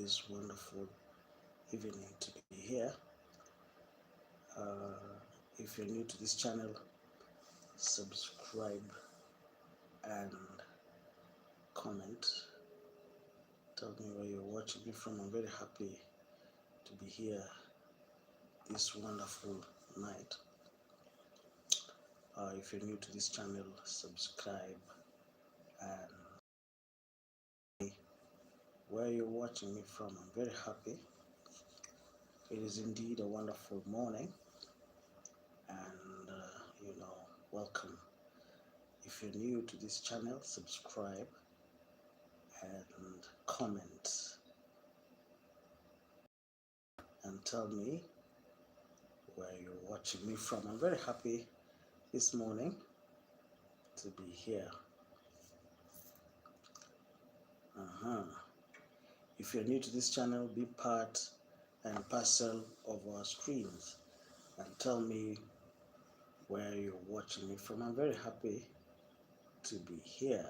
this wonderful evening to be here. If you're new to this channel, subscribe and comment. Tell me where you're watching me from. I'm very happy to be here this wonderful night. If you're new to this channel, subscribe and where you're watching me from. I'm very happy. It is indeed a wonderful morning, and welcome. If you're new to this channel, subscribe and comment and tell me where you're watching me from. I'm very happy this morning to be here. If you're new to this channel, be part and parcel of our streams and tell me where you're watching me from. I'm very happy to be here.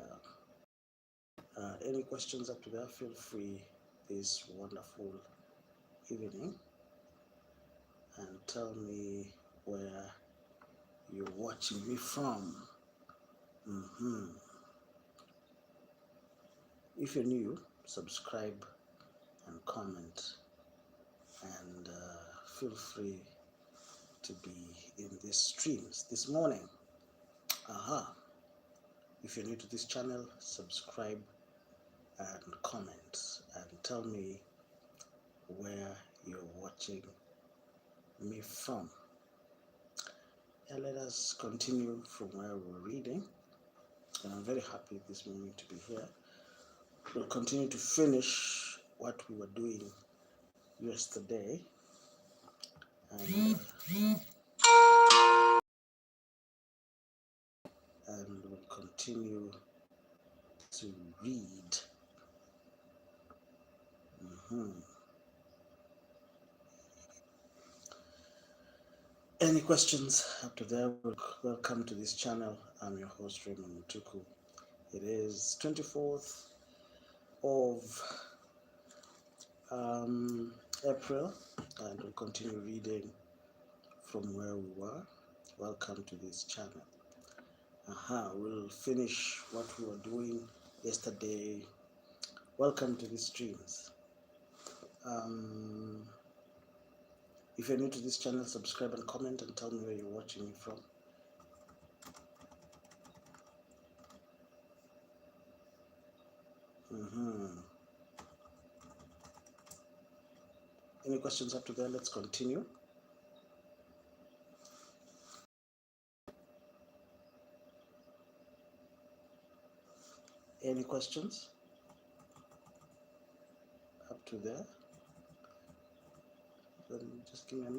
Any questions up to that, feel free this wonderful evening and tell me where you're watching me from. If you're new, subscribe and comment, and feel free to be in these streams this morning. If you're new to this channel, subscribe and comment and tell me where you're watching me from. And let us continue from where we're reading. And I'm very happy this morning to be here. We'll continue to finish what we were doing yesterday, and we'll continue to read. Any questions after that? Welcome to this channel. I'm your host, Raymond Mutuku. It is 24th of April, and we'll continue reading from where we were. Welcome to this channel. We'll finish what we were doing yesterday. Welcome to the streams. If you're new to this channel, subscribe and comment and tell me where you're watching me from. Any questions up to there? Let's continue. Any questions up to there? Just give me a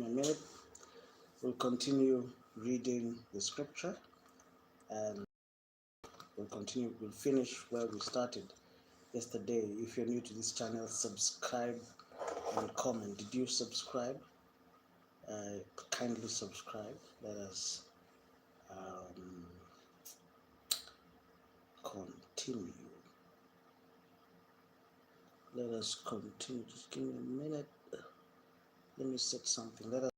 minute. We'll continue reading the scripture, and we'll finish where we started yesterday. If you're new to this channel, subscribe and comment. Did you subscribe? Kindly subscribe. Let us continue. Just give me a minute. Let me set something. Let us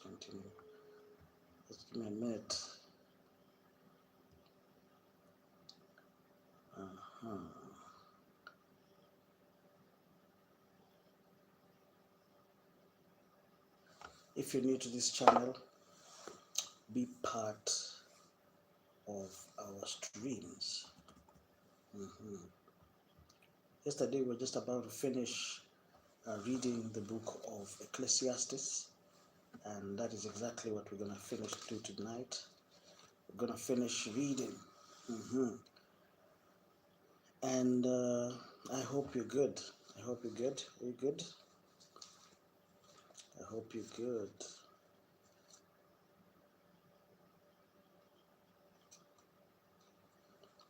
continue. Just give me a minute. If you're new to this channel, be part of our streams. Yesterday we were just about to finish reading the book of Ecclesiastes, and that is exactly what we're going to finish tonight. We're going to finish reading, and I hope you're good. Are you good? I hope you're good.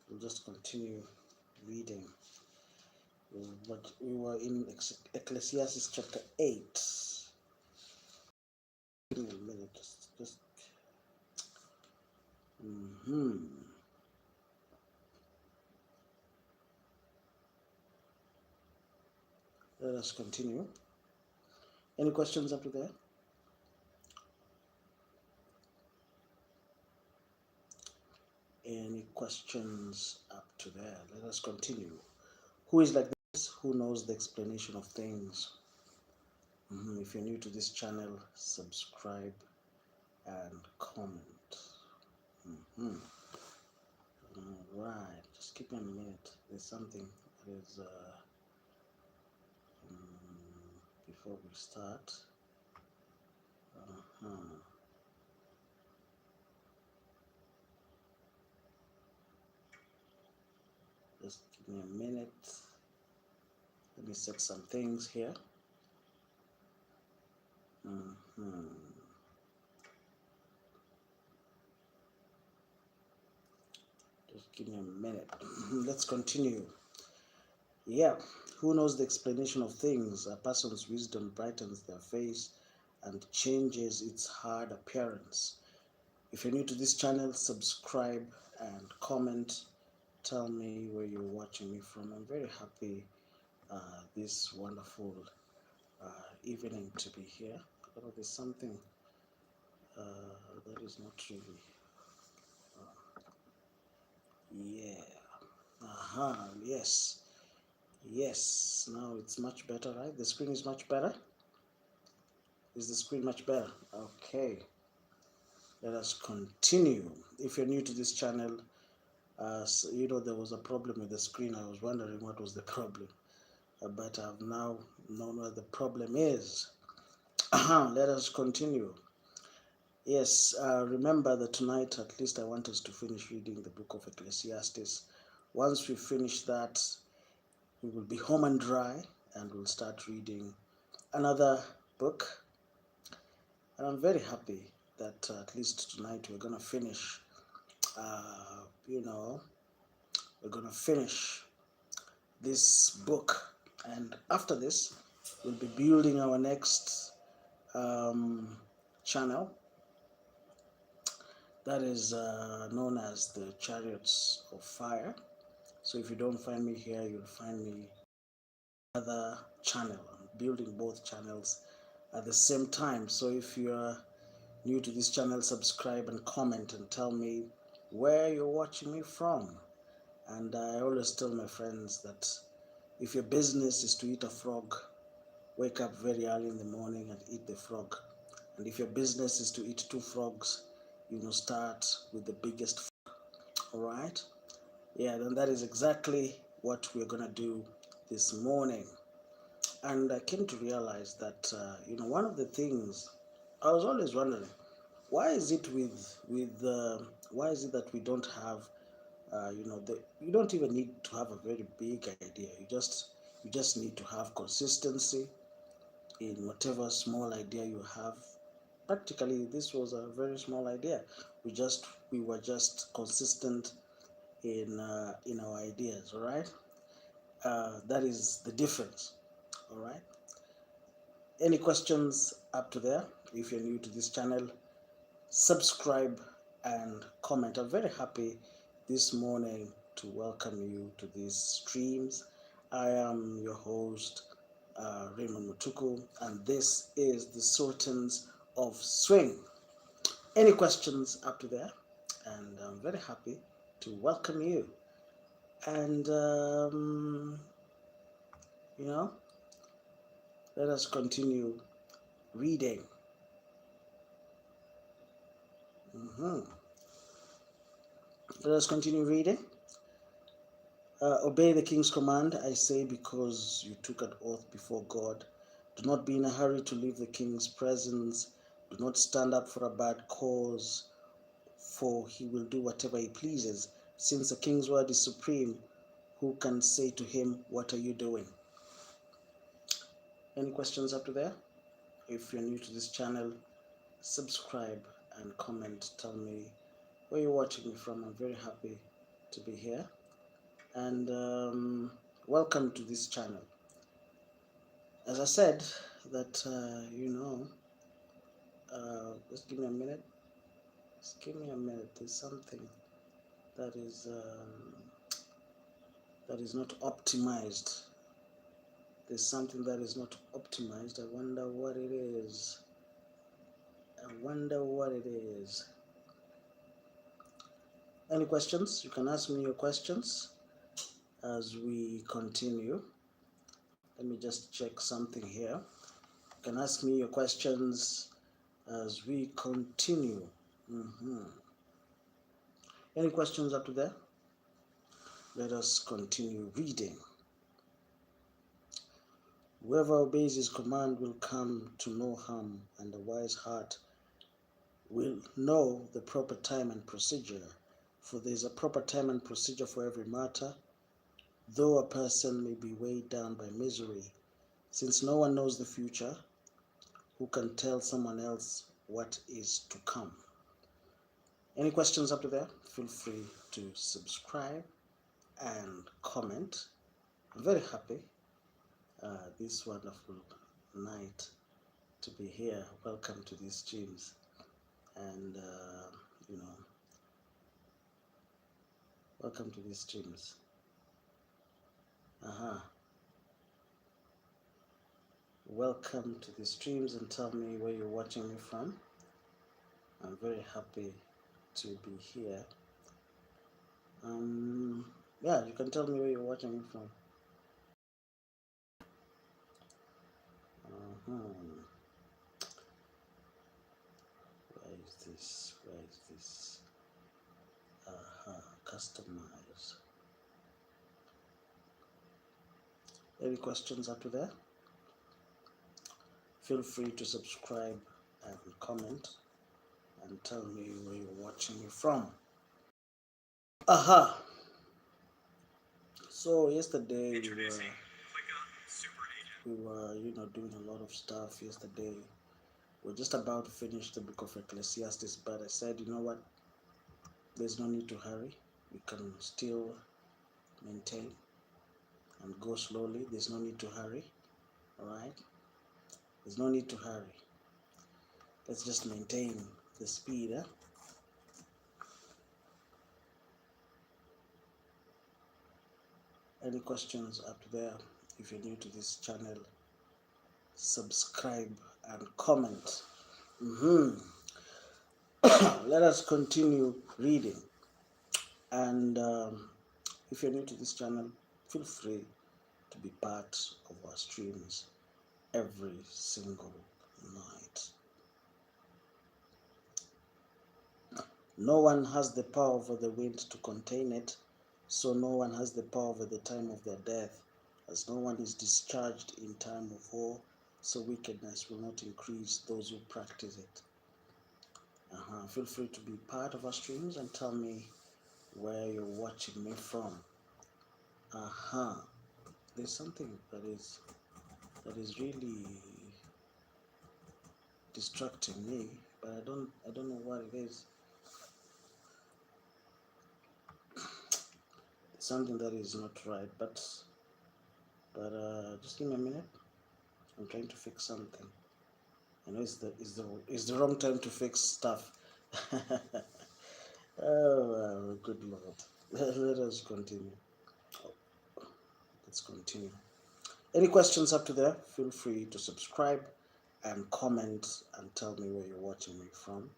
We'll just continue reading. But we were in Ecclesiastes chapter 8. Give me a minute. Just Let us continue. Any questions up to there? Any questions up to there? Let us continue. Who is like this? Who knows the explanation of things? If you're new to this channel, subscribe and comment. All right, just give me a minute. There's something that is before we start. Just give me a minute. Let me set some things here. Just give me a minute. Let's continue. Yeah, who knows the explanation of things? A person's wisdom brightens their face and changes its hard appearance. If you're new to this channel, subscribe and comment. Tell me where you're watching me from. I'm very happy this wonderful evening to be here. Oh, there's something that is not really. Yes. Yes, now it's much better, right? The screen is much better. Is the screen much better? Okay. Let us continue. If you're new to this channel, so, there was a problem with the screen. I was wondering what was the problem. But I've now known what the problem is. Let us continue. Yes, remember that tonight, at least I want us to finish reading the book of Ecclesiastes. Once we finish that, we will be home and dry, and we'll start reading another book. And I'm very happy that at least tonight we're going to finish, we're going to finish this book. And after this, we'll be building our next channel that is known as the Chariots of Fire. So if you don't find me here, you'll find me other channel. I'm building both channels at the same time. So if you're new to this channel, subscribe and comment and tell me where you're watching me from. And I always tell my friends that if your business is to eat a frog, wake up very early in the morning and eat the frog. And if your business is to eat 2 frogs, start with the biggest frog. All right? Yeah, then that is exactly what we're going to do this morning. And I came to realize that, one of the things I was always wondering, why is it why is it that we don't have, you don't even need to have a very big idea. You just need to have consistency in whatever small idea you have. Practically, this was a very small idea. We were just consistent in our ideas. All right, that is the difference. All right. Any questions up to there? If you're new to this channel, subscribe and comment. I'm very happy this morning to welcome you to these streams. I am your host, Raymond Mutuku, and this is the Sultans of Swing. Any questions up to there? And I'm very happy to welcome you. And, let us continue reading. Let us continue reading. Obey the king's command, I say, because you took an oath before God. Do not be in a hurry to leave the king's presence. Do not stand up for a bad cause, for he will do whatever he pleases. Since the king's word is supreme, who can say to him, what are you doing? Any questions up to there? If you're new to this channel, subscribe and comment. Tell me where you're watching me from. I'm very happy to be here. And welcome to this channel. As I said, that, just give me a minute. Just give me a minute. There's something that is not optimized There's something that is not optimized. I wonder what it is. I wonder what it is. Any questions? You can ask me your questions as we continue. Let me just check something here. You can ask me your questions as we continue. Any questions up to there? Let us continue reading. Whoever obeys his command will come to no harm, and a wise heart will know the proper time and procedure. For there is a proper time and procedure for every matter, though a person may be weighed down by misery. Since no one knows the future, who can tell someone else what is to come? Any questions up to there? Feel free to subscribe and comment. I'm very happy this wonderful night to be here. Welcome to these streams, and welcome to these streams. Welcome to the streams, and tell me where you're watching me from. I'm very happy to be here. Yeah, you can tell me where you're watching me from. Where is this? Where is this? Customize. Any questions up to there? Feel free to subscribe and comment and tell me where you're watching me from. So yesterday we were doing a lot of stuff yesterday. We're just about to finish the book of Ecclesiastes, but I said, you know what? There's no need to hurry. We can still maintain and go slowly. There's no need to hurry. All right? There's no need to hurry. Let's just maintain the speed. Any questions up there? If you're new to this channel, subscribe and comment. Let us continue reading. And if you're new to this channel, feel free to be part of our streams every single night. No one has the power over the wind to contain it, so no one has the power over the time of their death. As no one is discharged in time of war, so wickedness will not increase those who practice it. Feel free to be part of our streams and tell me where you're watching me from. There's something that is really distracting me, but I don't know what it is. Something that is not right, but just give me a minute. I'm trying to fix something. I know it's the wrong time to fix stuff. Oh, good Lord. Let us continue. Let's continue. Any questions up to there? Feel free to subscribe and comment and tell me where you're watching me from.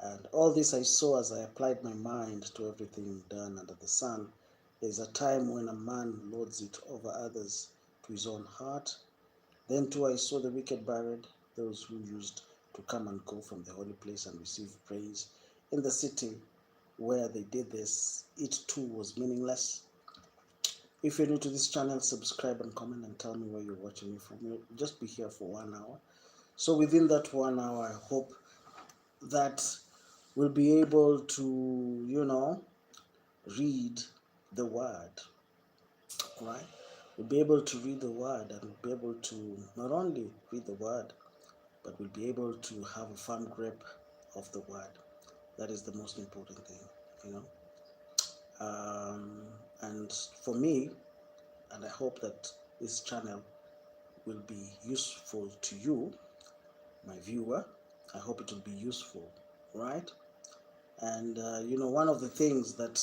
And all this I saw as I applied my mind to everything done under the sun. There's a time when a man lords it over others to his own heart. Then too I saw the wicked buried, those who used to come and go from the holy place and receive praise. In the city where they did this, it too was meaningless. If you're new to this channel, subscribe and comment and tell me where you're watching me from. You'll just be here for 1 hour. So within that 1 hour, I hope that we'll be able to, read the word, right? We'll be able to read the word, and we'll be able to not only read the word, but we'll be able to have a firm grip of the word. That is the most important thing, and for me, and I hope that this channel will be useful to you, my viewer. I hope it will be useful, right? And one of the things that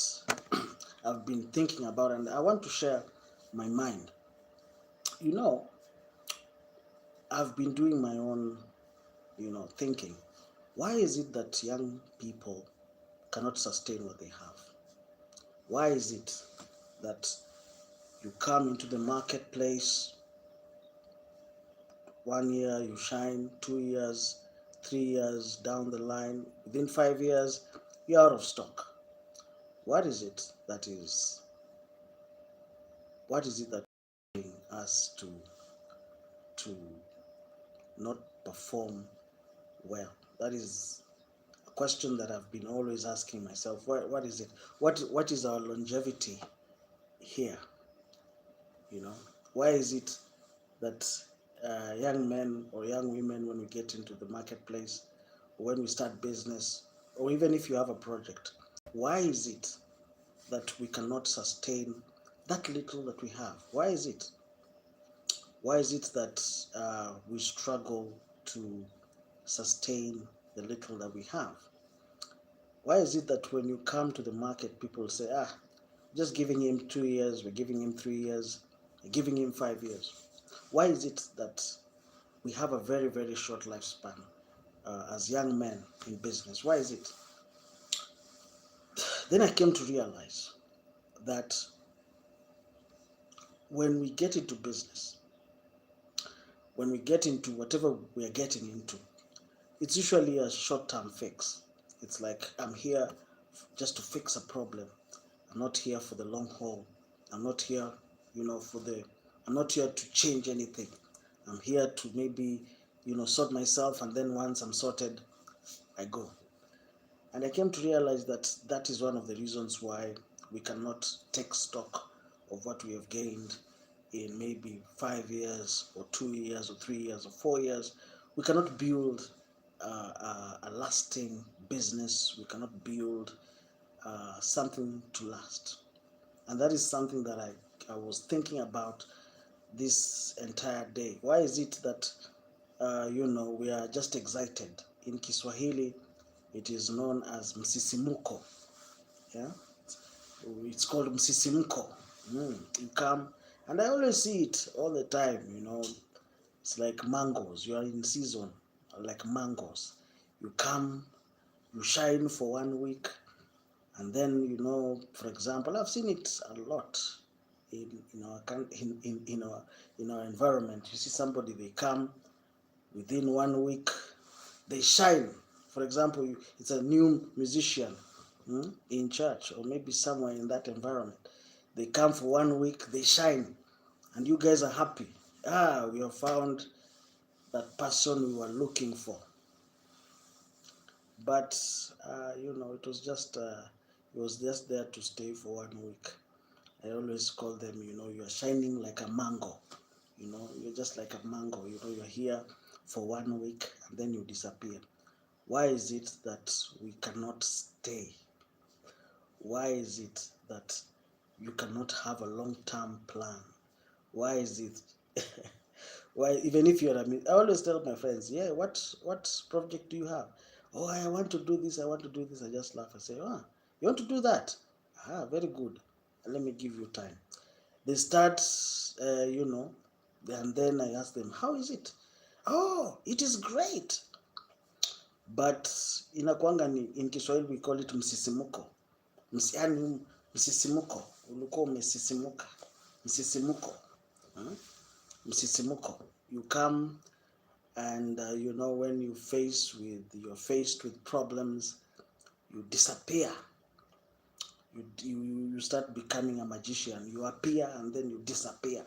I've been thinking about, and I want to share my mind. You know, I've been doing my own, thinking. Why is it that young people cannot sustain what they have? Why is it that you come into the marketplace, 1 year you shine, 2 years, 3 years down the line, within 5 years, you're out of stock? What is it that is, what is it that is bringing us to not perform well? That is a question that I've been always asking myself. What is it? What is our longevity here? You know, why is it that young men or young women, when we get into the marketplace, or when we start business, or even if you have a project, why is it that we cannot sustain that little that we have? Why is it? Why is it that we struggle to sustain the little that we have? Why is it that when you come to the market, people say, just giving him 2 years, we're giving him 3 years, we're giving him 5 years? Why is it that we have a very, very short lifespan as young men in business? Why is it? Then I came to realize that when we get into business, when we get into whatever we are getting into, it's usually a short-term fix. It's like, I'm here just to fix a problem. I'm not here for the long haul. I'm not here, I'm not here to change anything. I'm here to maybe, sort myself, and then once I'm sorted, I go. And I came to realize that that is one of the reasons why we cannot take stock of what we have gained in maybe 5 years or 2 years or 3 years or 4 years. We cannot build a lasting business. We cannot build something to last. And that is something that I was thinking about this entire day. Why is it that we are just excited? In Kiswahili, it is known as msisimuko. Yeah, it's called msisimuko. You come, and I always see it all the time. It's like mangoes. You are in season, like mangoes. You come, you shine for 1 week, and then for example, I've seen it a lot in our environment. You see somebody, they come within 1 week, they shine. For example, it's a new musician in church or maybe somewhere in that environment. They come for 1 week, they shine, and you guys are happy. We have found that person we were looking for. But it was just there to stay for 1 week. I always call them, you are shining like a mango. You're just like a mango. You're here for 1 week and then you disappear. Why is it that we cannot stay? Why is it that you cannot have a long-term plan? Why is it? Why, even if you're I always tell my friends, what project do you have? Oh, I want to do this, I want to do this. I just laugh and say, you want to do that? Very good. Let me give you time. They start, and then I ask them, how is it? Oh, it is great. But inakuanga ni, in Kiswahili we call it msisimuko. Msisimuko. Ulikuwa umesisimuka. Msisimuko. Msisimuko. You come and when you're faced with problems, you disappear. You start becoming a magician. You appear and then you disappear.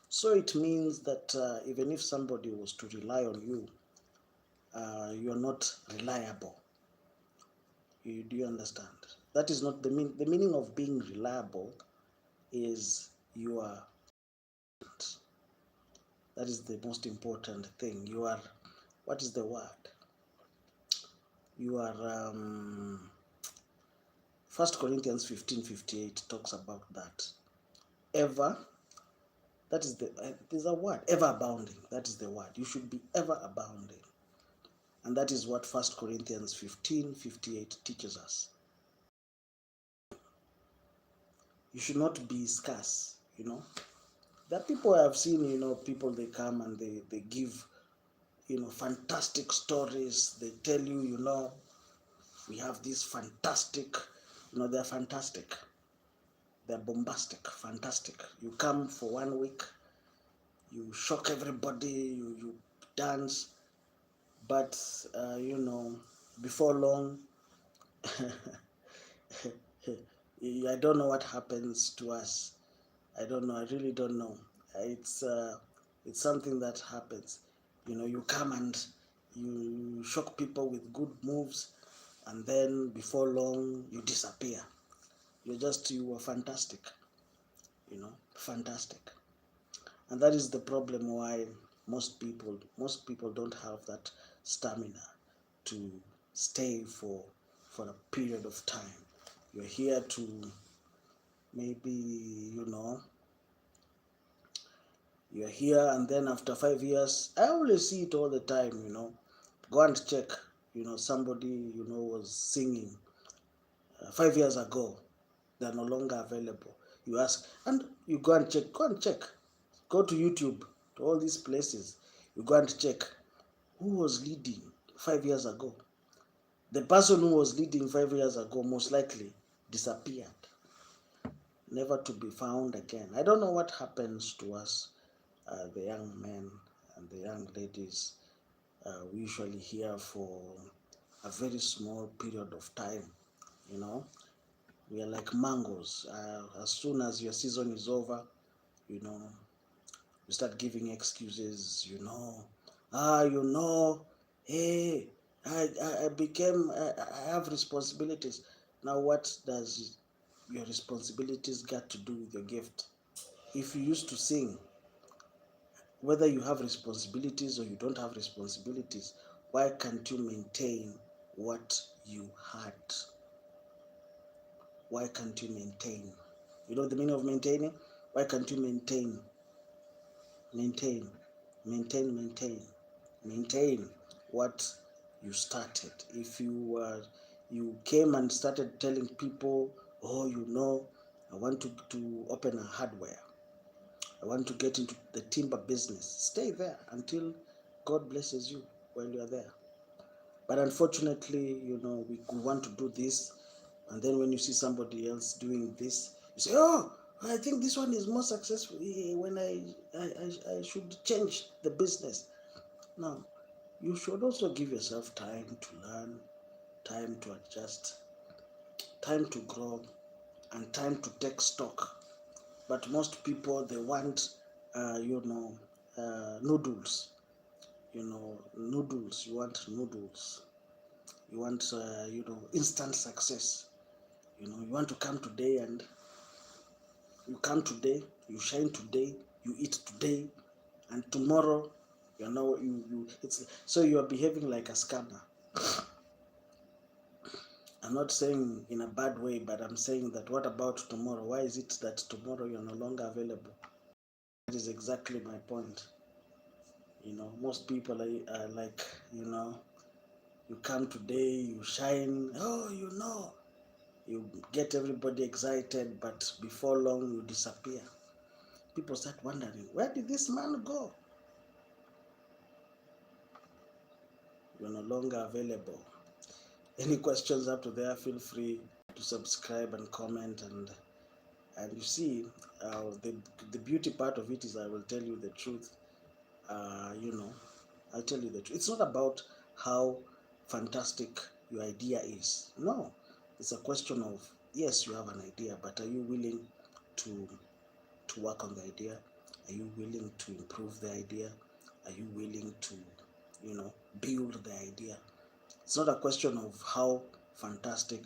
So it means that even if somebody was to rely on you, you're not reliable. Do you understand? That is not the meaning of being reliable. Is you are. That is the most important thing. You are. What is the word? You are. 1 Corinthians 15:58 talks about that. Ever. That is there's a word. Ever abounding. That is the word. You should be ever abounding. And that is what 1 Corinthians 15:58 teaches us. You should not be scarce, There are people I've seen, people, they come and they give, fantastic stories. They tell you, we have this fantastic, they're fantastic. They're bombastic, fantastic. You come for 1 week, you shock everybody, you dance, but, before long, I don't know what happens to us. I don't know. I really don't know. It's something that happens. You come and you shock people with good moves, and then before long you disappear. You were fantastic. Fantastic. And that is the problem why most people don't have that stamina to stay for a period of time. You're here to maybe, you're here, and then after 5 years, I always see it all the time, go and check, somebody, was singing 5 years ago. They're no longer available. You ask, and you go and check, go to YouTube, to all these places. You go and check who was leading 5 years ago. The person who was leading 5 years ago most likely disappeared, never to be found again. I don't know what happens to us, the young men and the young ladies. We usually here for a very small period of time. We are like mangoes. As soon as your season is over, you know, you start giving excuses. Hey, I have responsibilities. Now, what does your responsibilities got to do with your gift? If you used to sing, whether you have responsibilities or you don't have responsibilities, why can't you maintain what you had? Why can't you maintain? You know the meaning of maintaining? Why can't you maintain what you started? If you came and started telling people, oh, I want to open a hardware, I want to get into the timber business, stay there until God blesses you while you are there. But unfortunately, we want to do this, and then when you see somebody else doing this, you say, oh, I think this one is more successful, when I should change the business. Now, you should also give yourself time to learn, time to adjust, time to grow, and time to take stock. But most people, they want, noodles. Noodles. You want noodles. You want, instant success. You want to come today, and you come today, you shine today, you eat today, and tomorrow, it's so you are behaving like a scammer. I'm not saying in a bad way, but I'm saying that what about tomorrow? Why is it that tomorrow you're no longer available? That is exactly my point. Most people are like, you come today, you shine, oh, you get everybody excited, but before long you disappear. People start wondering, where did this man go? You're no longer available. Any questions up to there, feel free to subscribe and comment. And you see, the beauty part of it is I will tell you the truth. I'll tell you the truth. It's not about how fantastic your idea is. No, it's a question of, yes, you have an idea, but are you willing to work on the idea? Are you willing to improve the idea? Are you willing to, build the idea? It's not a question of how fantastic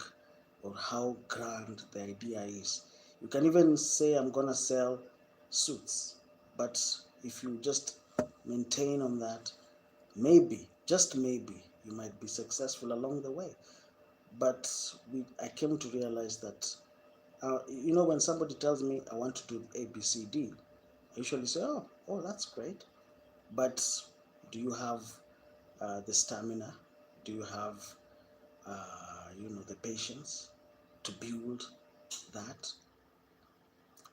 or how grand the idea is. You can even say, I'm going to sell suits. But if you just maintain on that, maybe, just maybe, you might be successful along the way. But I came to realize that, when somebody tells me I want to do A, B, C, D, I usually say, oh, that's great. But do you have the stamina? Do you have, the patience to build that?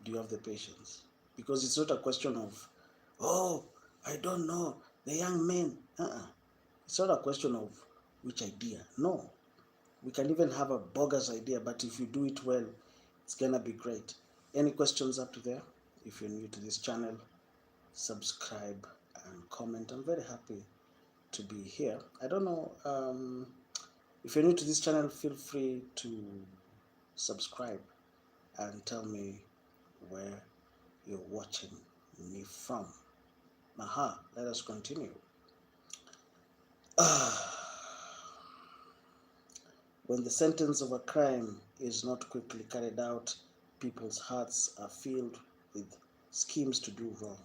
Do you have the patience? Because it's not a question of, oh, I don't know, the young men. It's not a question of which idea. No. We can even have a bogus idea, but if you do it well, it's gonna be great. Any questions up to there? If you're new to this channel, subscribe and comment. I'm very happy to be here. I don't know, if you're new to this channel, feel free to subscribe and tell me where you're watching me from. Let us continue. When the sentence of a crime is not quickly carried out, people's hearts are filled with schemes to do wrong.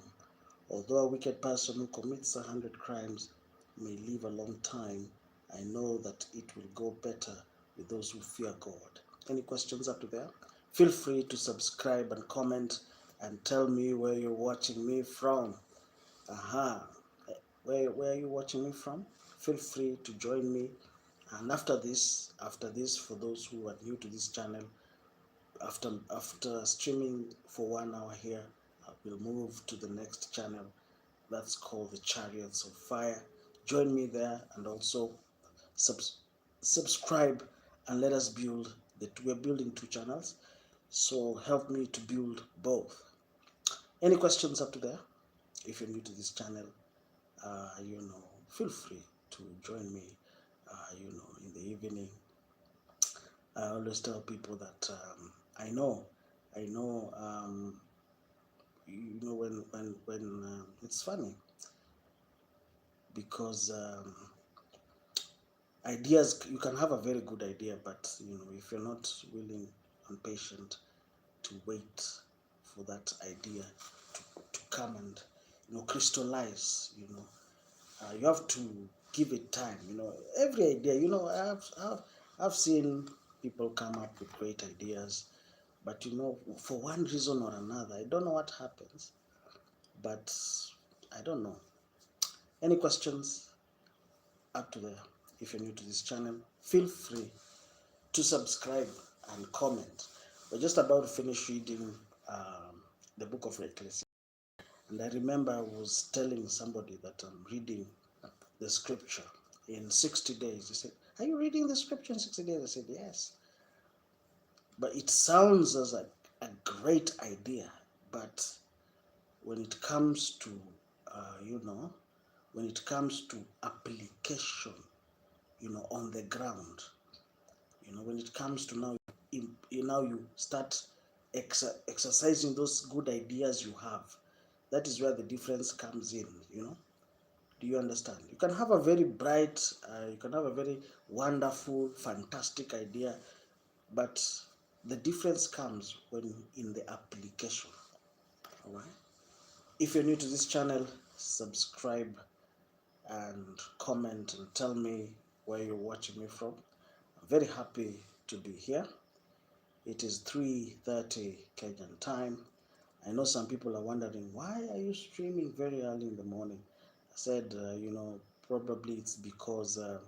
Although a wicked person who commits 100 crimes may live a long time, I know that it will go better with those who fear God. Any questions up to there? Feel free to subscribe and comment and tell me where you're watching me from. Where are you watching me from? Feel free to join me. And after this, for those who are new to this channel, after streaming for 1 hour here, I will move to the next channel that's called the Chariots of Fire. Join me there, and also subscribe, and let us build we're building 2 channels, so help me to build both. Any questions up to there? If you're new to this channel, feel free to join me in the evening. I always tell people that I know when it's funny, because ideas, you can have a very good idea, but if you're not willing and patient to wait for that idea to come and crystallize, you have to give it time. Every idea, I've seen people come up with great ideas, but for one reason or another, I don't know what happens, but I don't know. Any questions up to there? If you're new to this channel, feel free to subscribe and comment. We're just about to finish reading the book of Ecclesiastes, and I remember I was telling somebody that I'm reading the scripture in 60 days. They said, are you reading the scripture in 60 days? I said, yes. But it sounds as a great idea, but when it comes to when it comes to application on the ground, when it comes to now you start exercising those good ideas you have, that is where the difference comes in. Do you understand? You can have a very bright, you can have a very wonderful, fantastic idea, but the difference comes when in the application. All right. If you're new to this channel, subscribe and comment and tell me where you're watching me from. I'm very happy to be here. It is 3:30 Kenyan time. I know some people are wondering, why are you streaming very early in the morning? I said, probably it's because I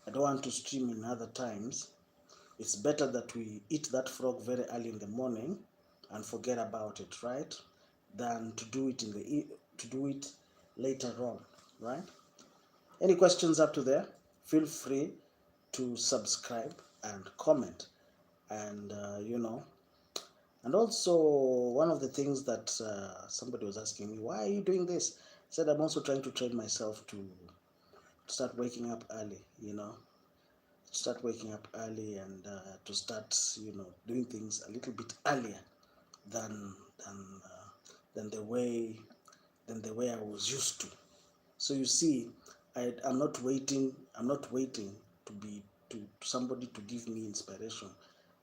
don't want to stream in other times. It's better that we eat that frog very early in the morning and forget about it, right? Than to do it later on, right? Any questions up to there? Feel free to subscribe and comment. And and also, one of the things that somebody was asking me, why are you doing this? I said, I'm also trying to train myself to start waking up early, start waking up early, and to start, doing things a little bit earlier than the way I was used to. So you see, I'm not waiting to somebody to give me inspiration.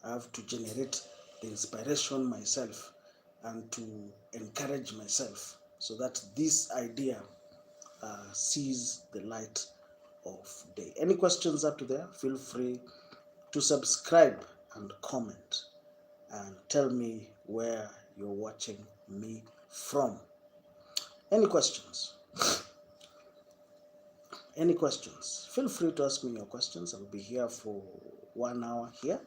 I have to generate the inspiration myself and to encourage myself so that this idea sees the light of day. Any questions up to there? Feel free to subscribe and comment and tell me where you're watching me from. Any questions? Any questions? Feel free to ask me your questions. I'll be here for 1 hour here,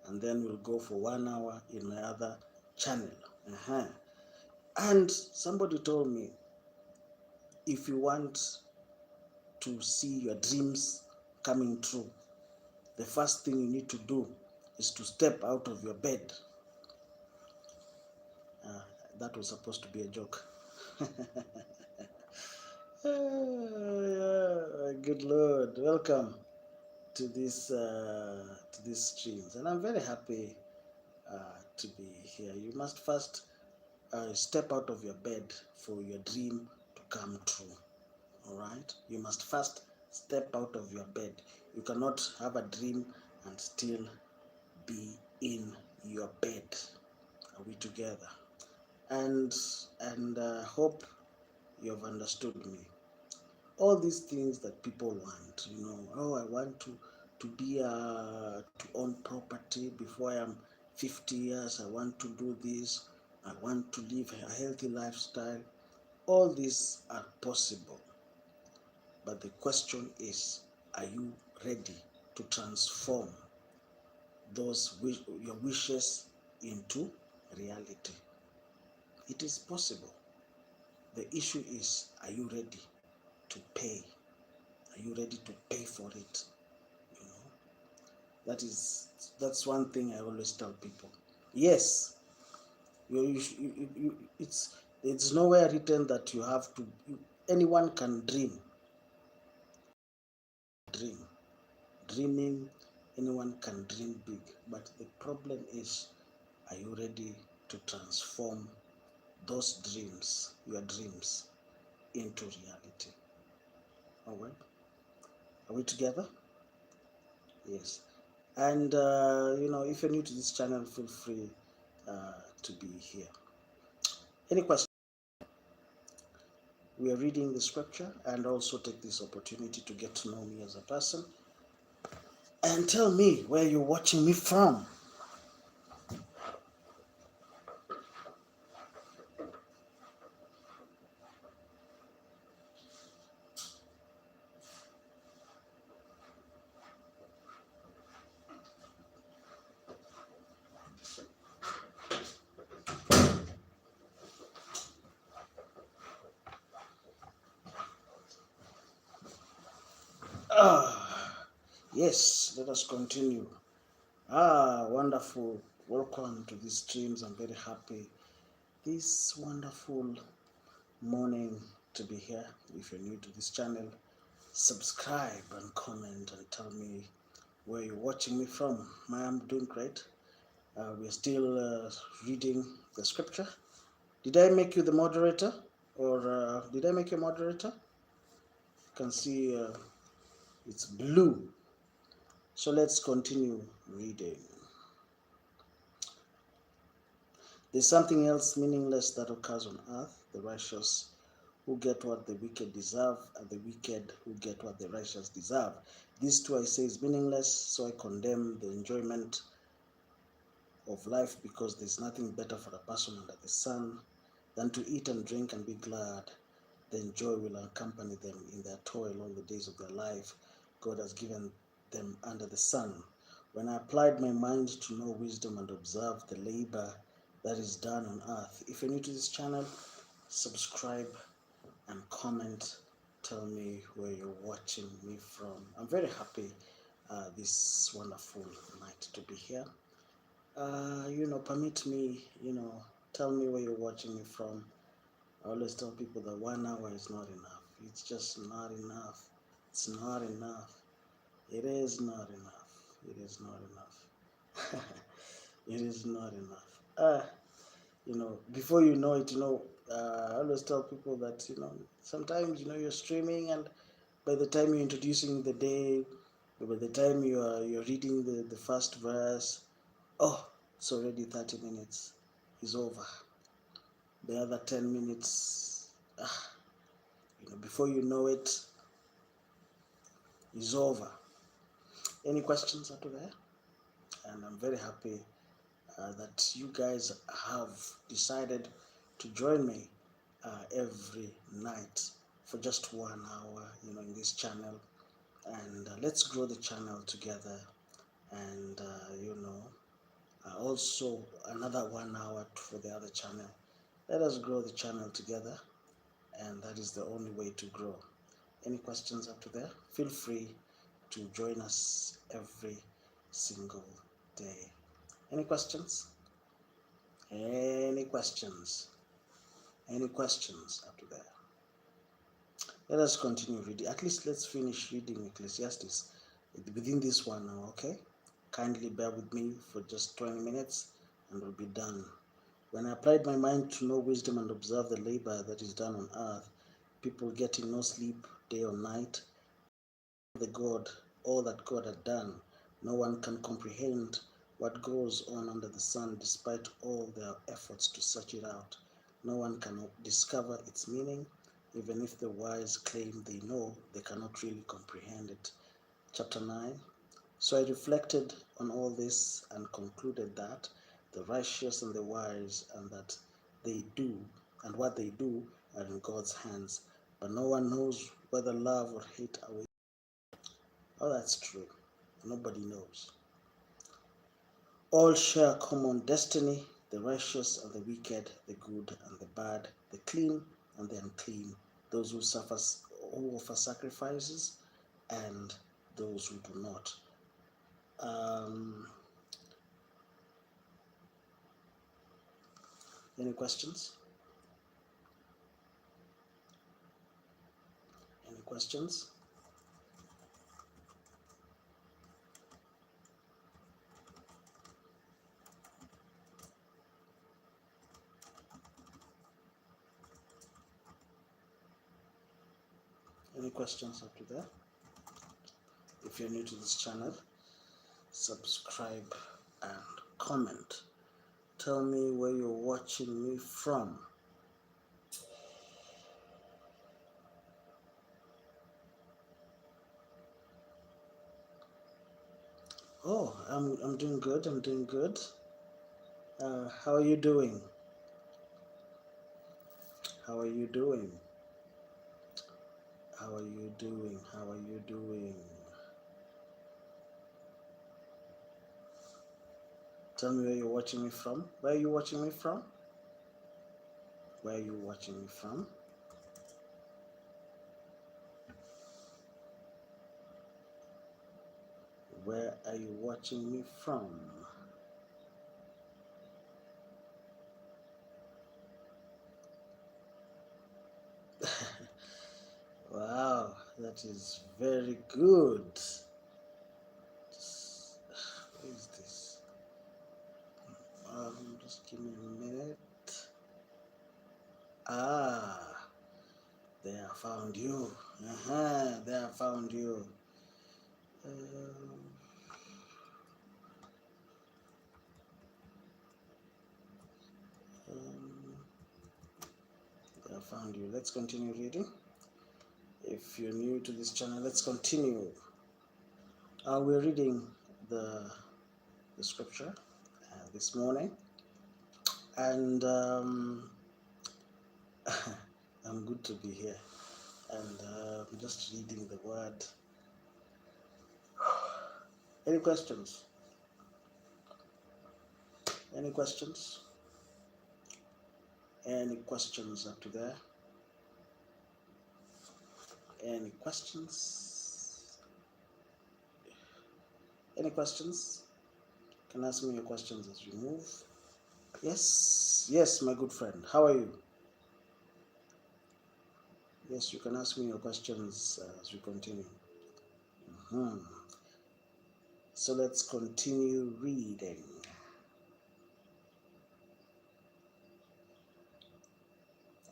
and then we'll go for 1 hour in my other channel. And somebody told me, if you want to see your dreams coming true, the first thing you need to do is to step out of your bed. That was supposed to be a joke. Good Lord, welcome to these streams, and I'm very happy to be here. You must first step out of your bed for your dream to come true. All right, you must first step out of your bed. You cannot have a dream and still be in your bed. Are we together? And hope you have understood me. All these things that people want, oh, I want to be to own property before I am 50 years. I want to do this. I want to live a healthy lifestyle. All these are possible, but the question is, are you ready to transform your wishes into reality? It is possible. The issue is, are you ready to pay? Are you ready to pay for it? You know, that's one thing I always tell people. Yes, it's nowhere written that you have to. Anyone can dream. Dreaming, anyone can dream big. But the problem is, are you ready to transform those dreams, your dreams, into reality? All right. Are we together? Yes. And if you're new to this channel, feel free to be here. Any questions? We are reading the scripture, and also take this opportunity to get to know me as a person, and tell me where you're watching me from. Yes, let us continue. Wonderful. Welcome to these streams. I'm very happy this wonderful morning to be here. If you're new to this channel, subscribe and comment and tell me where you're watching me from. I'm doing great. We're still reading the scripture. Did I make you the moderator, or did I make you a moderator? You can see it's blue. So let's continue reading. There's something else meaningless that occurs on earth: the righteous who get what the wicked deserve, and the wicked who get what the righteous deserve. These two I say is meaningless, so I condemn the enjoyment of life, because there's nothing better for a person under the sun than to eat and drink and be glad. Then joy will accompany them in their toil all the days of their life God has given them under the sun. When I applied my mind to know wisdom and observe the labor that is done on earth. If you're new to this channel, subscribe and comment. Tell me where you're watching me from. I'm very happy this wonderful night to be here. Permit me, tell me where you're watching me from. I always tell people that 1 hour is not enough. It's just not enough. It's not enough. It is not enough. It is not enough. It is not enough. Before you know it, I always tell people that, sometimes, you're streaming, and by the time you're introducing the day, by the time you're reading the first verse, oh, it's already 30 minutes. It's over. The other 10 minutes, before you know it, is over. Any questions out there? And I'm very happy that you guys have decided to join me every night for just 1 hour, in this channel. And let's grow the channel together. And, also another 1 hour for the other channel. Let us grow the channel together, and that is the only way to grow. Any questions up to there? Feel free to join us every single day. Any questions? Any questions? Any questions up to there? Let us continue reading. At least let's finish reading Ecclesiastes within this 1 hour, okay? Kindly bear with me for just 20 minutes and we'll be done. When I applied my mind to know wisdom and observe the labor that is done on earth, people getting no sleep day or night, all that God had done, no one can comprehend what goes on under the sun despite all their efforts to search it out. No one can discover its meaning. Even if the wise claim they know, they cannot really comprehend it. Chapter 9. So I reflected on all this and concluded that the righteous and the wise and that they do and what they do are in God's hands, but no one knows whether love or hate away. Oh, that's true. Nobody knows. All share common destiny, the righteous and the wicked, the good and the bad, the clean and the unclean, those who offer sacrifices and those who do not. Any questions? Any questions? Any questions up to there? If you're new to this channel, subscribe and comment. Tell me where you're watching me from. Oh, I'm doing good. I'm doing good. How are you doing? How are you doing? How are you doing? How are you doing? Tell me where you're watching me from. Where are you watching me from? Where are you watching me from? Where are you watching me from? Wow, that is very good. What is this? Just give me a minute. Ah, there, I found you. There, I found you. There, I found you. Let's continue reading. If you're new to this channel, let's continue. We're reading the scripture this morning, and I'm good to be here, and I'm just reading the word. Any questions? Any questions? Any questions up to there? Any questions? Any questions? You can ask me your questions as we move. Yes, my good friend. How are you? Yes, you can ask me your questions as we continue. So let's continue reading.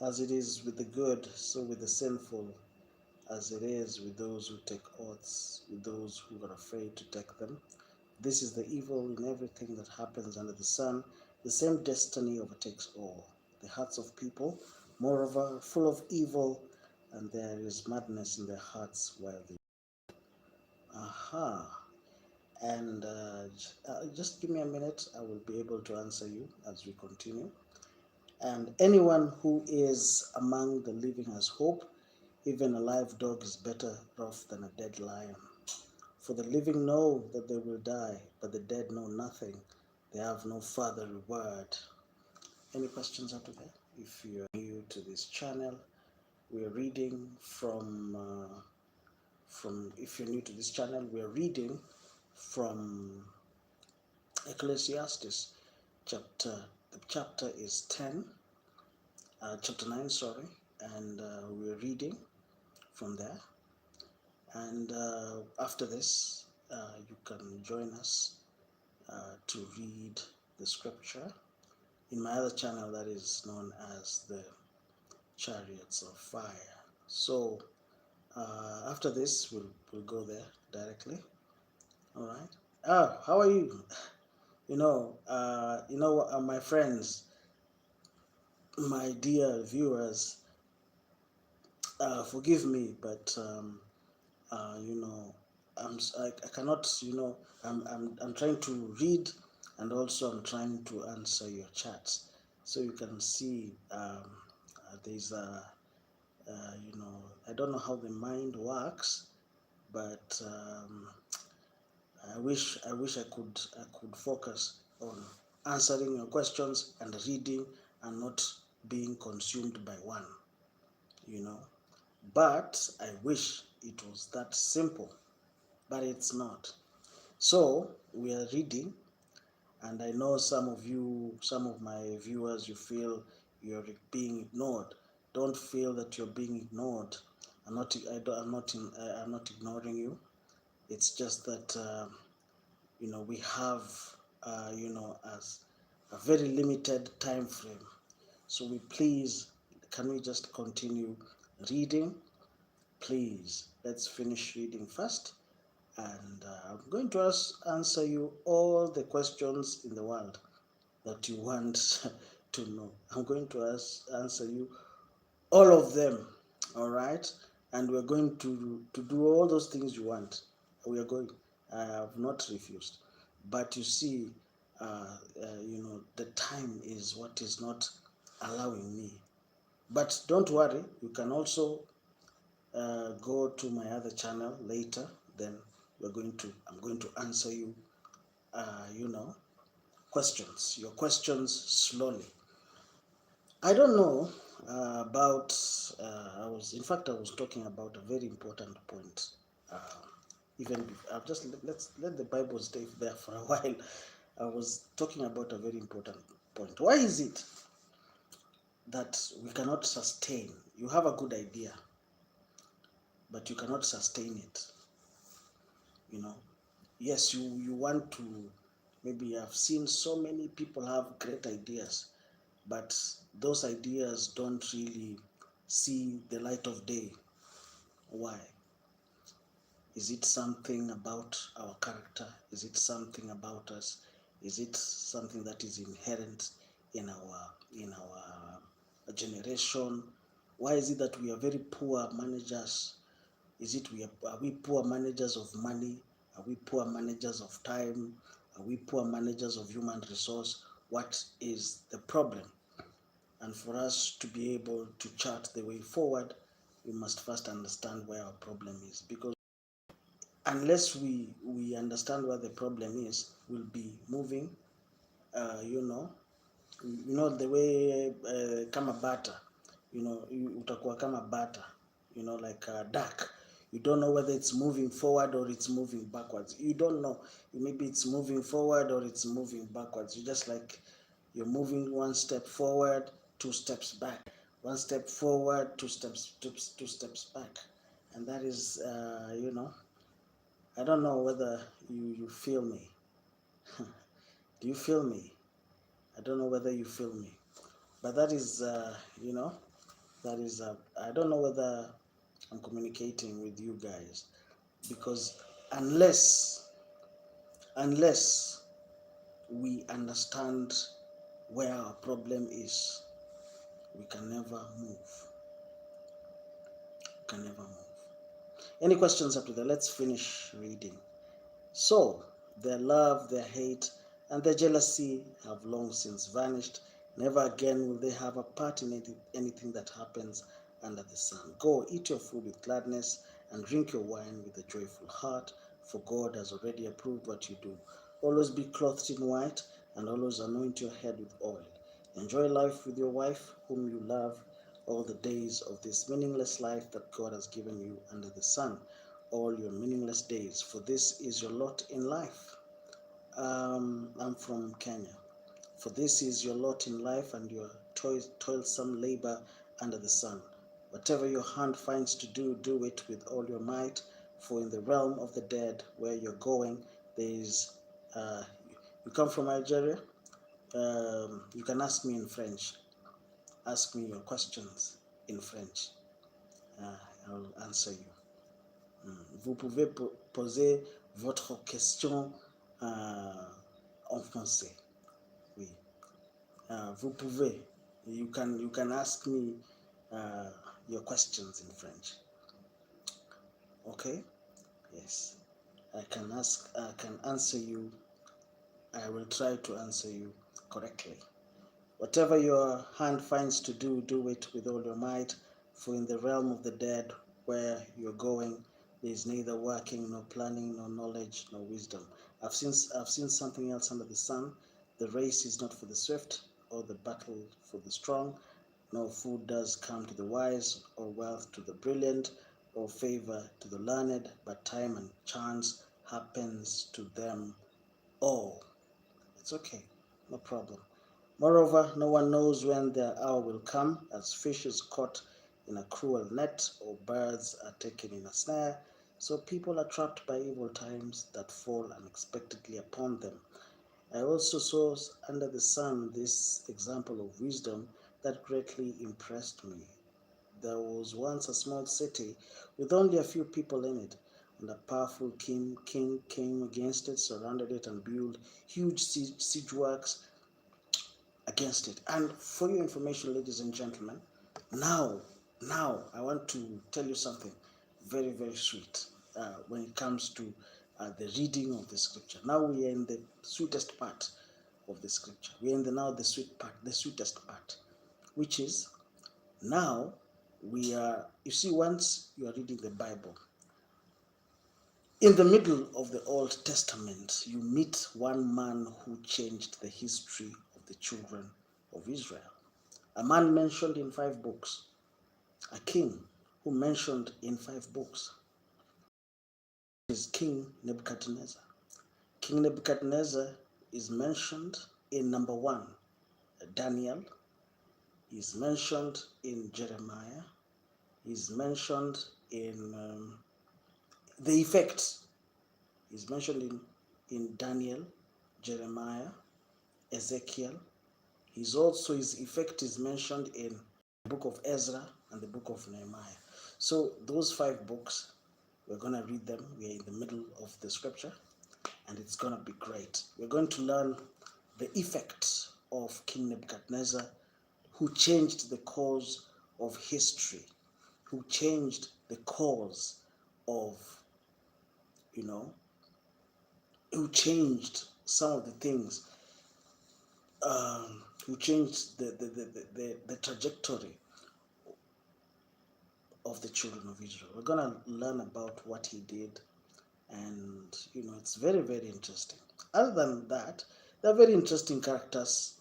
As it is with the good, so with the sinful, as it is with those who take oaths, with those who are afraid to take them. This is the evil in everything that happens under the sun. The same destiny overtakes all. The hearts of people, moreover, full of evil, and there is madness in their hearts while they... And just give me a minute. I will be able to answer you as we continue. And anyone who is among the living has hope. Even a live dog is better off than a dead lion. For the living know that they will die, but the dead know nothing. They have no further reward. Any questions after that? If you're new to this channel, we're reading if you're new to this channel, we're reading from Ecclesiastes the chapter is 10, chapter 9, sorry, and we're reading from there. And after this, you can join us to read the scripture in my other channel that is known as the Chariots of Fire. So after this, we'll go there directly. All right. How are you? My friends, my dear viewers, forgive me, but I cannot, I'm trying to read, and also I'm trying to answer your chats. So you can see there's a, I don't know how the mind works, but I could focus on answering your questions and reading and not being consumed by one, you know. But I wish it was that simple, but it's not. So we are reading, and I know some of my viewers, you feel you're being ignored. Don't feel that you're being ignored. I'm not ignoring you. It's just that we have as a very limited time frame. So can we just continue reading? Please, let's finish reading first, and I'm going to answer you all the questions in the world that you want to know. I'm going to answer you all of them, all right? And we're going to do all those things you want. We are going. I have not refused. But you see, the time is what is not allowing me. But don't worry, you can also go to my other channel later. Then I'm going to answer you, your questions slowly. I don't know about. I was talking about a very important point. Even I've just let's let the Bible stay there for a while. I was talking about a very important point. Why is it that we cannot sustain? You have a good idea, but you cannot sustain it. Yes, you want to. Maybe I've seen so many people have great ideas, but those ideas don't really see the light of day. Why? Is it something about our character? Is it something about us? Is it something that is inherent in our generation? Why is it that we are very poor managers? Are we poor managers of money? Are we poor managers of time? Are we poor managers of human resource? What is the problem? And for us to be able to chart the way forward, we must first understand where our problem is. Because unless we understand where the problem is, we'll be moving, the way kama bata, utakuwa kama bata, like a duck. You don't know whether it's moving forward or it's moving backwards. You don't know. Maybe it's moving forward or it's moving backwards. You're moving one step forward, two steps back. One step forward, two steps back. And that is, I don't know whether you feel me. Do you feel me? I don't know whether you feel me. But that is, I don't know whether I'm communicating with you guys, because unless we understand where our problem is, we can never move. Any questions up to that? Let's finish reading. So, their love, their hate, and their jealousy have long since vanished. Never again will they have a part in anything that happens under the sun. Go, eat your food with gladness and drink your wine with a joyful heart, for God has already approved what you do. Always be clothed in white, and always anoint your head with oil. Enjoy life with your wife, whom you love, all the days of this meaningless life that God has given you under the sun, all your meaningless days, for this is your lot in life. I'm from Kenya. For this is your lot in life and your toilsome labor under the sun. Whatever your hand finds to do, do it with all your might, for in the realm of the dead where you're going, there is. You come from Nigeria? You can ask me in French. Ask me your questions in French. I'll answer you. Vous pouvez poser votre question en français. Oui. Vous pouvez. You can ask me your questions in French. Okay? Yes. I can answer you. I will try to answer you correctly. Whatever your hand finds to do, do it with all your might, for in the realm of the dead where you're going, there is neither working, nor planning, nor knowledge, nor wisdom. I've seen something else under the sun. The race is not for the swift, or the battle for the strong, nor food does come to the wise, or wealth to the brilliant, or favor to the learned, but time and chance happens to them all. It's okay, no problem. Moreover, no one knows when their hour will come, as fish is caught in a cruel net, or birds are taken in a snare. So people are trapped by evil times that fall unexpectedly upon them. I also saw under the sun this example of wisdom that greatly impressed me. There was once a small city with only a few people in it, and a powerful king came against it, surrounded it, and built huge siege works against it. And for your information, ladies and gentlemen, now, I want to tell you something very, very sweet when it comes to the reading of the scripture. Now we are in the sweetest part of the scripture. We are in the sweetest part, which is now we are, you see, once you are reading the Bible, in the middle of the Old Testament, you meet one man who changed the history of the children of Israel. A man mentioned in 5 books. A king who mentioned in 5 books is King Nebuchadnezzar. King Nebuchadnezzar is mentioned in number 1, Daniel. He's mentioned in Jeremiah. He's mentioned in the effects. He's mentioned in Daniel, Jeremiah, Ezekiel. His effect is mentioned in the book of Ezra and the book of Nehemiah. So those 5 books, we're going to read them. We're in the middle of the scripture, and it's going to be great. We're going to learn the effect of King Nebuchadnezzar, who changed the course of history, who changed the course of, who changed some of the things, who changed the trajectory of the children of Israel. We're going to learn about what he did, and it's very, very interesting. Other than that, there are very interesting characters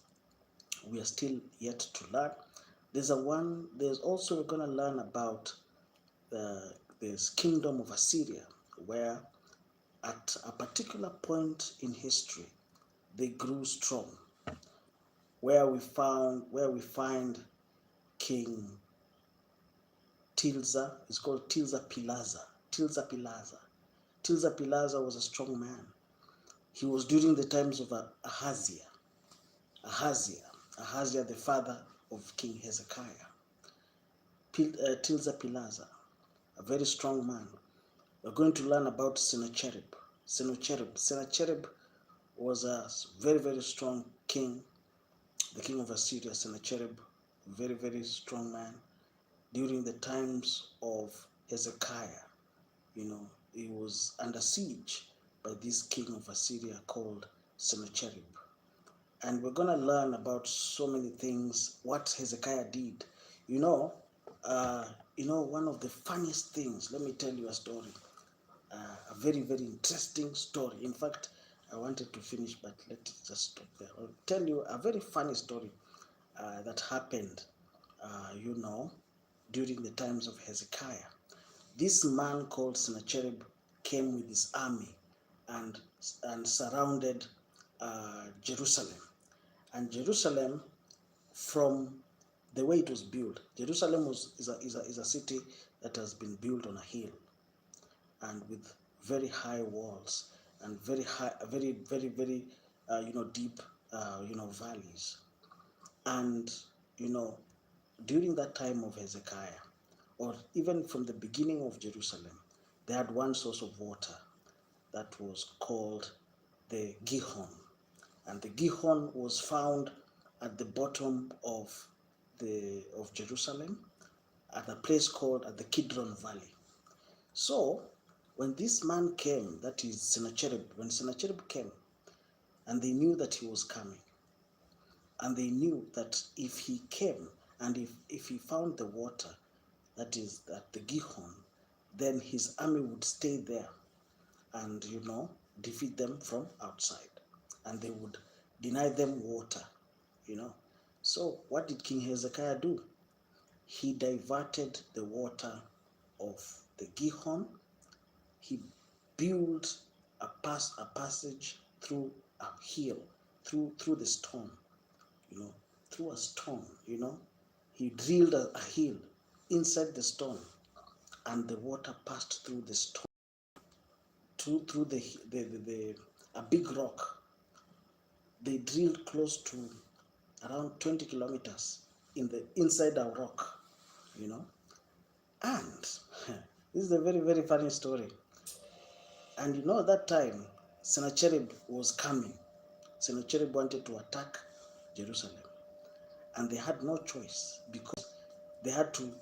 we are still yet to learn. There's also, we're going to learn about this kingdom of Assyria, where at a particular point in history they grew strong, where we find King Tilza. It's called Tilza-Pilaza. Tilza-Pilaza was a strong man. He was during the times of Ahaziah, the father of King Hezekiah. Tilza-Pilaza, a very strong man. We're going to learn about Sennacherib. Sennacherib was a very, very strong king, the king of Assyria. Sennacherib, a very, very strong man. During the times of Hezekiah, he was under siege by this king of Assyria called Sennacherib. And we're going to learn about so many things, what Hezekiah did. One of the funniest things, let me tell you a story, a very, very interesting story. In fact, I wanted to finish, but let's just stop there. I'll tell you a very funny story that happened, during the times of Hezekiah. This man called Sennacherib came with his army and surrounded Jerusalem. And Jerusalem, from the way it was built, Jerusalem is a city that has been built on a hill and with very high walls and very high, very deep, valleys. And during that time of Hezekiah, or even from the beginning of Jerusalem, they had one source of water that was called the Gihon. And the Gihon was found at the bottom of Jerusalem, at a place called at the Kidron Valley. So when this man came, that is Sennacherib, when Sennacherib came, and they knew that he was coming, and they knew that if he came and if he found the water, that is at the Gihon, then his army would stay there and defeat them from outside, and they would deny them water. So what did King Hezekiah do? He diverted the water of the Gihon. He built a passage through a hill, through the stone, through a stone. He drilled a hill inside the stone, and the water passed through the stone, through a big rock. They drilled close to around 20 kilometers inside a rock, and this is a very, very funny story. And that time Sennacherib was coming. Sennacherib wanted to attack Jerusalem, and they had no choice because they had to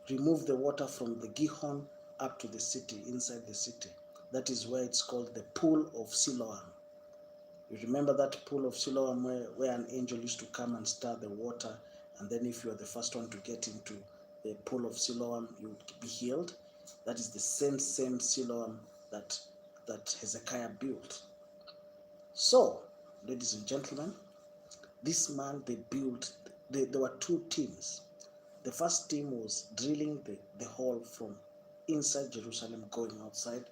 remove the water from the Gihon up to the city, inside the city. That is where it's called the Pool of Siloam. You remember that Pool of Siloam where an angel used to come and stir the water, and then if you are the first one to get into the Pool of Siloam, you would be healed. That is the same Siloam that Hezekiah built. So, ladies and gentlemen, this man, there were two teams. The first team was drilling the hole from inside Jerusalem going outside,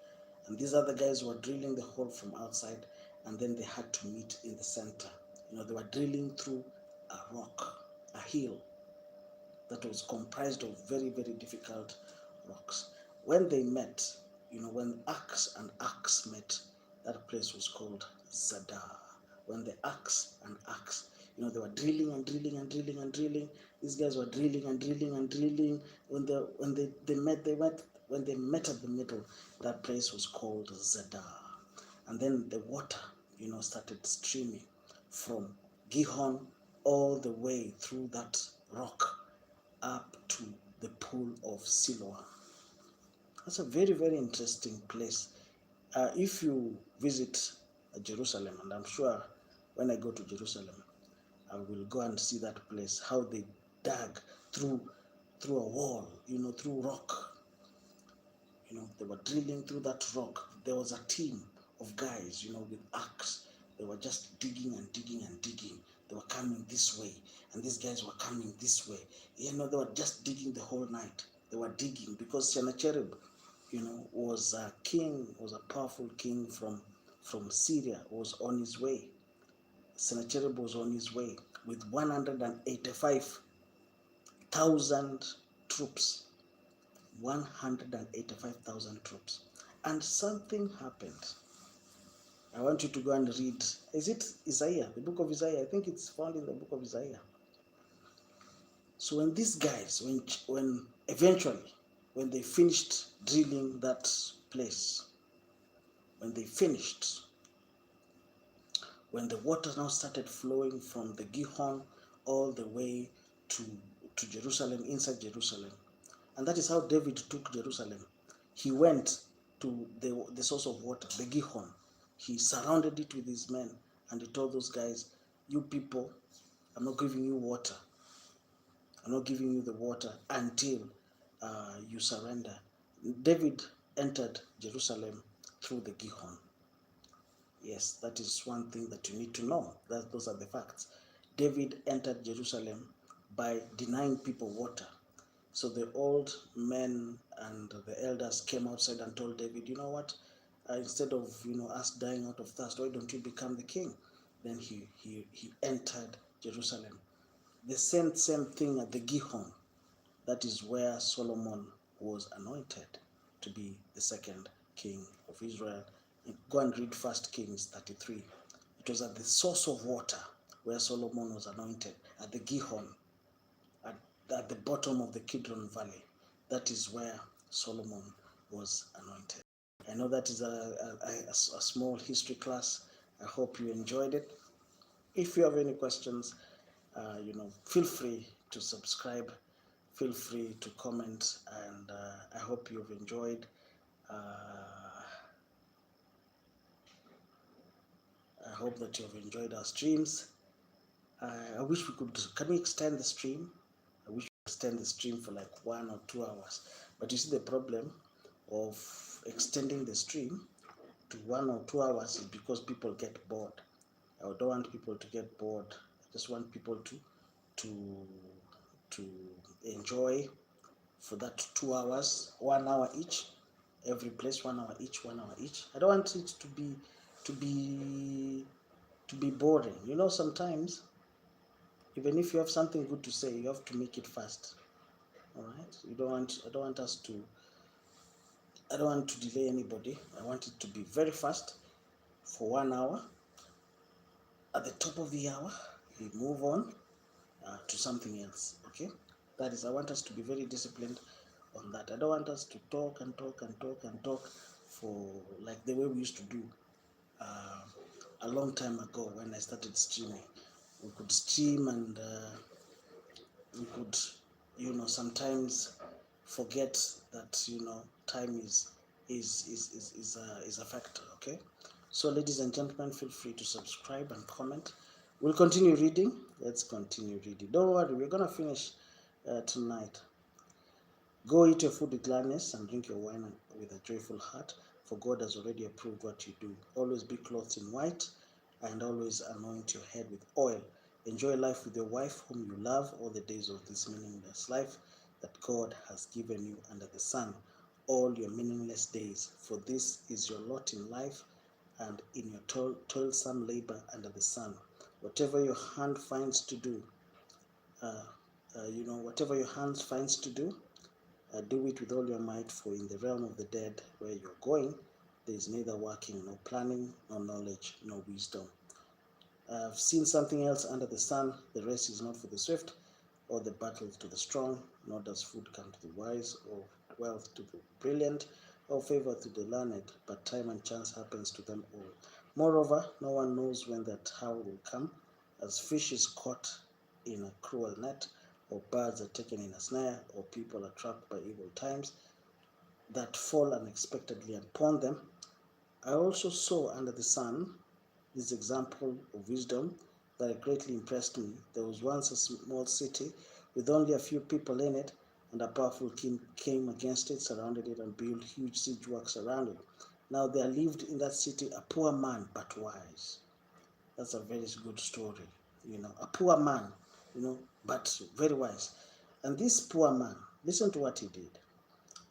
and these other guys were drilling the hole from outside, and then they had to meet in the center. They were drilling through a rock, a hill that was comprised of very, very difficult rocks. When they met, when axe and axe met, that place was called Zadar. When the axe and axe, they were drilling and drilling and drilling and drilling. These guys were drilling and drilling and drilling. When they met at the middle, that place was called Zadar. And then the water, started streaming from Gihon all the way through that rock up to the Pool of Siloam. That's a very, very interesting place. If you visit Jerusalem, and I'm sure when I go to Jerusalem, I will go and see that place, how they dug through a wall, through rock. They were drilling through that rock. There was a team of guys, with axe. They were just digging and digging and digging. They were coming this way, and these guys were coming this way. They were just digging the whole night. They were digging because Sennacherib, was a king, was a powerful king from Syria, was on his way. Sennacherib was on his way with 185,000 troops. 185,000 troops. And something happened. I want you to go and read. Is it Isaiah? The book of Isaiah? I think it's found in the book of Isaiah. So when these guys, when eventually, when they finished drilling that place, when the water now started flowing from the Gihon all the way to Jerusalem, inside Jerusalem. And that is how David took Jerusalem. He went to the source of water, the Gihon. He surrounded it with his men, and he told those guys, you people, I'm not giving you water. I'm not giving you the water until you surrender. David entered Jerusalem through the Gihon. Yes, that is one thing that you need to know. Those are the facts. David entered Jerusalem by denying people water. So the old men and the elders came outside and told David, you know what, instead of us dying out of thirst, why don't you become the king? Then he entered Jerusalem. The same thing at the Gihon. That is where Solomon was anointed to be the second king of Israel. Go and read 1 Kings 33. It was at the source of water where Solomon was anointed, at the Gihon, at the bottom of the Kidron Valley. That is where Solomon was anointed. I know that is a small history class. I hope you enjoyed it. If you have any questions, feel free to subscribe. Feel free to comment, and I hope you've enjoyed. I hope that you've enjoyed our streams. I wish we could. Can we extend the stream? I wish we could extend the stream for like 1 or 2 hours. But you see, the problem of extending the stream to 1 or 2 hours is because people get bored. I don't want people to get bored. I just want people to enjoy for that 2 hours, 1 hour each, every place, 1 hour each, 1 hour each. I don't want it to be boring. Sometimes even if you have something good to say, you have to make it fast. All right. I don't want to delay anybody. I want it to be very fast for 1 hour. At the top of the hour, we move on to something else. Okay. That is, I want us to be very disciplined on that. I don't want us to talk and talk and talk and talk for like the way we used to do a long time ago when I started streaming. We could stream and we could, sometimes forget that time is a factor. Okay, so ladies and gentlemen, feel free to subscribe and comment. We'll continue reading. Let's continue reading. Don't worry, we're gonna finish tonight. Go eat your food with gladness and drink your wine with a joyful heart, for God has already approved what you do. Always be clothed in white, and always anoint your head with oil. Enjoy life with your wife whom you love all the days of this meaningless life that God has given you under the sun, all your meaningless days, for this is your lot in life and in your toilsome labor under the sun. Whatever your hand finds to do, whatever your hands finds to do, do it with all your might, for in the realm of the dead where you're going, there is neither working, nor planning, nor knowledge, nor wisdom. I've seen something else under the sun. The race is not for the swift, or the battle to the strong, nor does food come to the wise, or wealth to the brilliant, or favor to the learned, but time and chance happens to them all. Moreover, no one knows when that hour will come, as fish is caught in a cruel net, or birds are taken in a snare, or people are trapped by evil times that fall unexpectedly upon them. I also saw under the sun this example of wisdom that greatly impressed me. There was once a small city with only a few people in it, and a powerful king came against it, surrounded it, and built huge siege works around it. Now there lived in that city a poor man, but wise. That's a very good story. A poor man, but very wise. And this poor man, listen to what he did.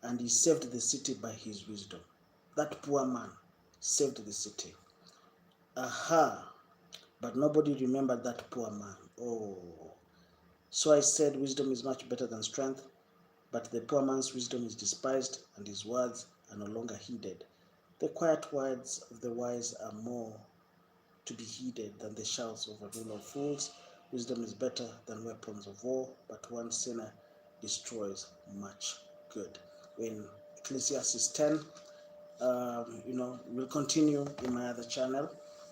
And he saved the city by his wisdom. That poor man saved the city. Aha! But nobody remembered that poor man. Oh. So I said, wisdom is much better than strength, but the poor man's wisdom is despised, and his words are no longer heeded. The quiet words of the wise are more to be heeded than the shouts of a ruler of fools. Wisdom is better than weapons of war, but one sinner destroys much good. In Ecclesiastes 10, we'll continue in my other channel,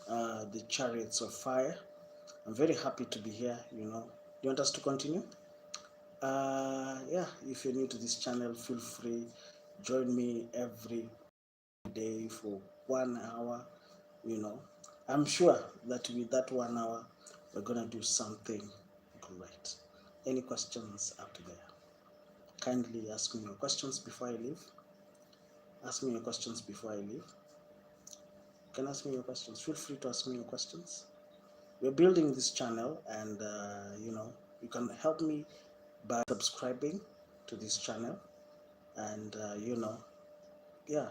the Chariots of Fire. I'm very happy to be here. You want us to continue? If you're new to this channel, feel free, join me every day for 1 hour. I'm sure that with that 1 hour, we're gonna do something great. Any questions out there? Kindly ask me your questions before I leave. Ask me your questions before I leave. You can ask me your questions. Feel free to ask me your questions. we're building this channel, and you can help me by subscribing to this channel, and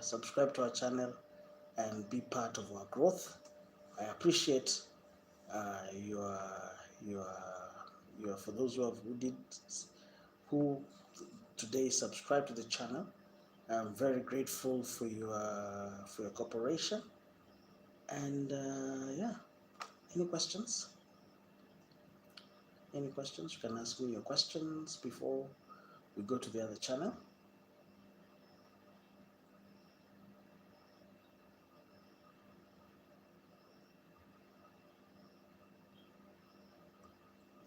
subscribe to our channel and be part of our growth. I appreciate your your for those who today subscribe to the channel. I'm very grateful for your cooperation. And any questions? Any questions? You can ask me your questions before we go to the other channel.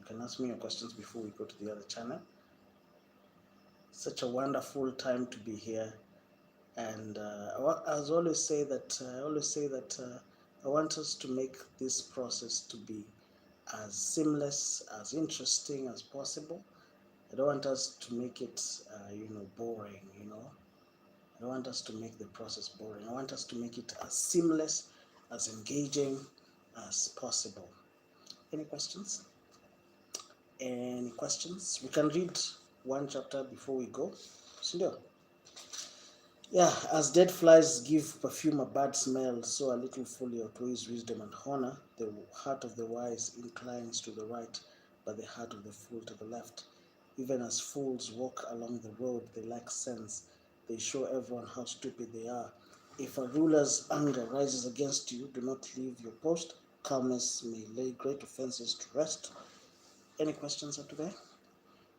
You can ask me your questions before we go to the other channel. Such a wonderful time to be here, and I always say that I want us to make this process to be as seamless, as interesting as possible. I don't want us to make it, boring. I don't want us to make the process boring. I want us to make it as seamless, as engaging as possible. Any questions? Any questions? We can read one chapter before we go. Sindio? Yeah, as dead flies give perfume a bad smell, so a little folly outweighs wisdom and honor. The heart of the wise inclines to the right, but the heart of the fool to the left. Even as fools walk along the road, they lack sense. They show everyone how stupid they are. If a ruler's anger rises against you, do not leave your post. Calmness may lay great offenses to rest. Any questions up to there?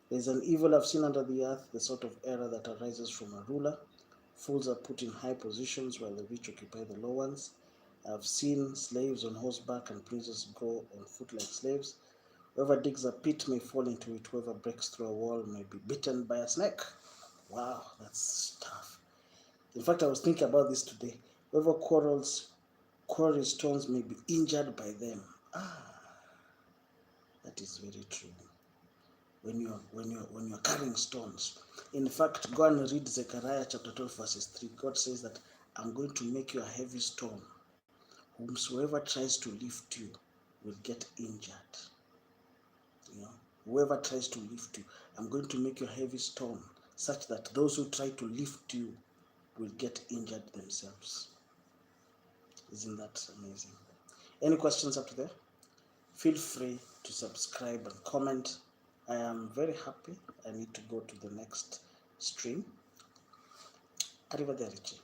There's an evil I've seen under the earth, the sort of error that arises from a ruler. Fools are put in high positions while the rich occupy the low ones. I've seen slaves on horseback and princes go on foot like slaves. Whoever digs a pit may fall into it. Whoever breaks through a wall may be bitten by a snake. Wow, that's tough. In fact, I was thinking about this today. Whoever quarries stones may be injured by them. That is very true. When you're carrying stones. In fact, go and read Zechariah chapter 12, verses 3. God says that I'm going to make you a heavy stone. Whomsoever tries to lift you will get injured. Whoever tries to lift you, I'm going to make you a heavy stone, such that those who try to lift you will get injured themselves. Isn't that amazing? Any questions up to there? Feel free to subscribe and comment. I am very happy. I need to go to the next stream. Arrivederci.